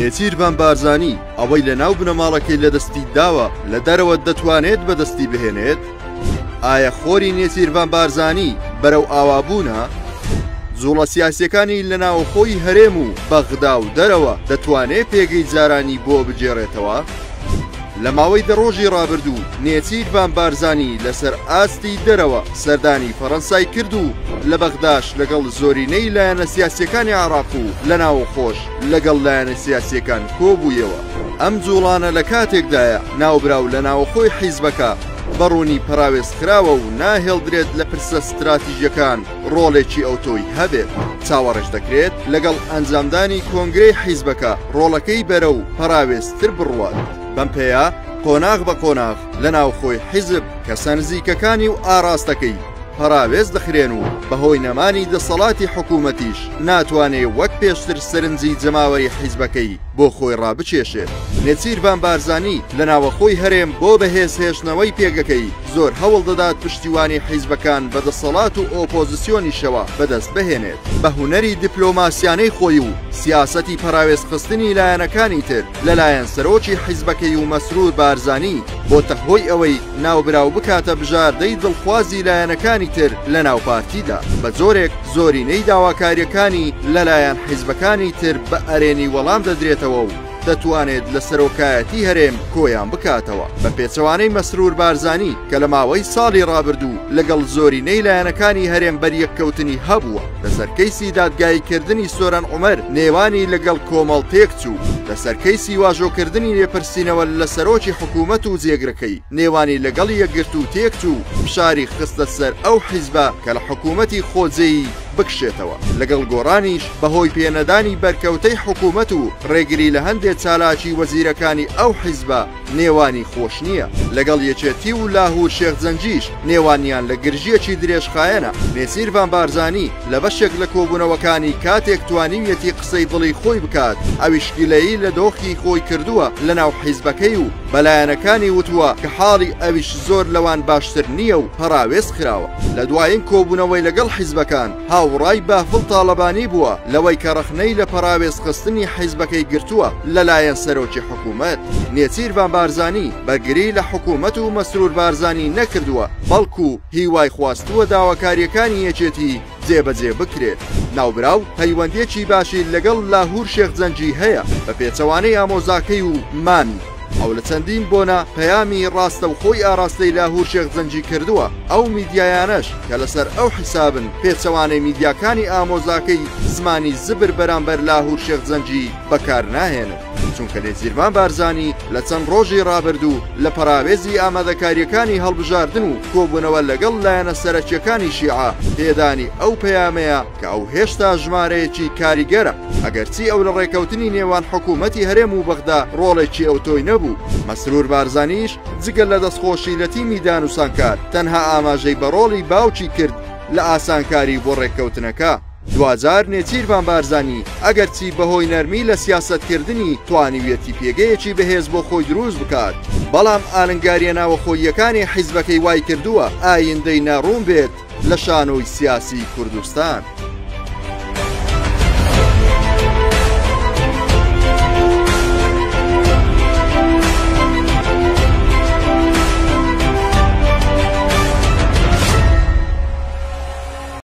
نێچیروان بارزانی ئەوەی لە ناو بنەماڵەکەی لەدەستی داوە لە دەرەوە دەتوانێت بەدەستی بهێنێت؟ ئایا خۆری نێچیروان بارزانی بەرەو ئاوابوونە؟ جوڵە سیاسیەکانی لە ناوخۆی هەرێم و بەغدا و دەرەوە دەتوانێت پێگەی جارانی بۆ بجێڕێتەوە؟ لە ماوەی دەڕۆژی ڕابردوو نێچیروان بارزانی لەسەر ئاستی دەرەوە سەردانی فەڕەنسای کرد و لە بەغداش لەگەڵ زۆرینەی لایەنە سیاسیەکانی عێراق و لە ناوخۆش لەگەڵ لایەنە سیاسیەکان کۆبوویەوە. ئەم جوڵانە لە کاتێکدایە ناوبراو لە ناوخۆی حیزبەکە بەڕوونی پراوێزخراوە و ناهێڵدرێت لە پرسە استراتیژیەکان ڕۆڵێکی ئەوتۆی هەبێت. چاوەڕێژ دەکرێت لەگەڵ ئەنجامدانی کۆنگرەی حیزبەکە ڕۆڵەکەی بەرە و پراوێزتر بڕوات. بەم پێەیە قۆناغ بە قۆناغ لە ناوخۆی حیزب کەسە نزیکەکانی و ئاراستەکەی پراوێز دەخرێن و بەهۆی نەمانی دەسەڵاتی حکوومەتیش ناتوانێت وەک پێشتر سەرنجی جەماوەری حیزبەکەی بۆ خۆی ڕابچێشێت. نێچیروان بارزانی لە ناوەخۆی هەرێم بۆ بەهێزهێشتنەوەی پێگەکەی زۆر هەوڵ دەدات پشتیوانی حیزبەکان بە دەسەڵات و ئۆپۆزیسیۆنیشەوە بەدەست بهێنێت. بە هونەری دیپلۆماسیانەی خۆی و سیاسەتی پراوێزخستنی لایەنەکانی تر لەلایەن سەرۆکی حیزبەکەی و مەسرور بارزانی بۆتە هۆی ئەوەی ناوبراو بکاتە بژاردەی دڵخوازی لایەنەکانی تر لە ناو پارتیدا. بە جۆرێک زۆرینەی داواکاریەکانی لەلایەن حیزبەکانی تر بە ئەرێنی وەڵام دەدرێتەوە و دەتوانێت لە سەرۆکایەتی هەرێم کۆیان بکاتەوە. بە پێچەوانەی مەسرور بارزانی کە لە ماوەی ساڵی ڕابردوو لەگەڵ زۆرینەی لایەنەکانی هەرێم بەریەککەوتنی هەبووە، لەسەر کەیسی دادگاییکردنی سۆران عومەر نێوانی لەگەڵ کۆمەڵ تێکچوو، لەسەر کەیسی واژۆکردنی لێپرسینەوە لە سەرۆکی حکوومەت و جێگرەکەی نێوانی لەگەڵ یەکگرت و تێکچوو فشاری خستە سەر ئەو حیزبە کە لە حکوومەتی خۆجێی بکشێتەوە. لەگەڵ گۆڕانیش بەهۆی پێنەدانی بەرکەوتەی حکوومەت و ڕێگری لە هەندێک چالاکی وەزیرەکانی ئەو حیزبە نێوانی خۆش نییە. لەگەڵ یەکێتی و لاهور شێخزەنجیش نێوانیان لە گرژیەکی درێژخایەنە. نێچیروان بارزانی لە بەشێک لە کۆبوونەوەکانی کاتێک توانیویەتی قسەی دڵی خۆی بکات ئەویش گیلەیی لە دۆخی خۆی کردووە لە ناو حیزبەکەی و بەلایەنەکانی وتووە کە حاڵی ئەویش زۆر لەوان باشتر نییە و پراوێز خراوە. لە دوایین کۆبوونەوەی لەگەڵ حیزبەکان هاوڕای بافڵ تاڵەبانی بووە لەوەی کە ڕەخنەی لە پراوێز خستنی حیزبەکەی گرتووە لەلایەن سەرۆکی حکوومەت. نێچیروان بارزانی بەرگری لە حکوومەت و مەسرور بارزانی نەکردووە، بەڵکو هیوای خواستووە داواکاریەکانی یەکێتی جێبەجێ بکرێت. ناوبراو پەیوەندێکی باشی لەگەڵ لاهور شێخزەنجی هەیە بە پێچەوانەی ئامۆزاکەی و مامی. ئەو لە چەندین بۆنە پەیامی ڕاستە و خۆی ئاراستەی لاهور شێخزەنجی کردووە. ئەو میدیایانەش کە لەسەر ئەو حیسابن پێچەوانەی میدیاکانی ئامۆزاکەی زمانی زبر بەرامبەر لاهور شێخزەنجی بەکار ناهێنن، چونکە نێچیروان بارزانی لە چەند ڕۆژی ڕابردوو لە پراوێزی ئامادەکاریەکانی هەڵبژاردن و کۆبوونەوە لەگەڵ لایەنە سەرەکیەکانی شیعە پێدانی ئەو پەیامەیە کە ئەو هێشتا ژمارەیەکی کاریگەرە، ئەگەرچی ئەو لە ڕێکەوتنی نێوان حکوومەتی هەرێم و بەغدا ڕۆڵێکی ئەوتۆی نەبوو. مەسرور بارزانیش جگە لە دەستخۆشی لە تیمی دانوسانکار تەنها ئاماژەی بە ڕۆڵی باوکی کرد لە ئاسانکاری بۆ ڕێککەوتنەکە. دوجار نێچیروان بارزانی ئەگەرچی بەهۆی نەرمی لە سیاسەتکردنی توانیویەتی پێگەیەکی بەهێز بۆ خۆی دروست بکات، بەڵام ئالنگاریە ناوەخۆیەکانی حیزبەکەی وای کردووە ئایندەی ناڕوون بێت لە شانۆی سیاسی کوردستان.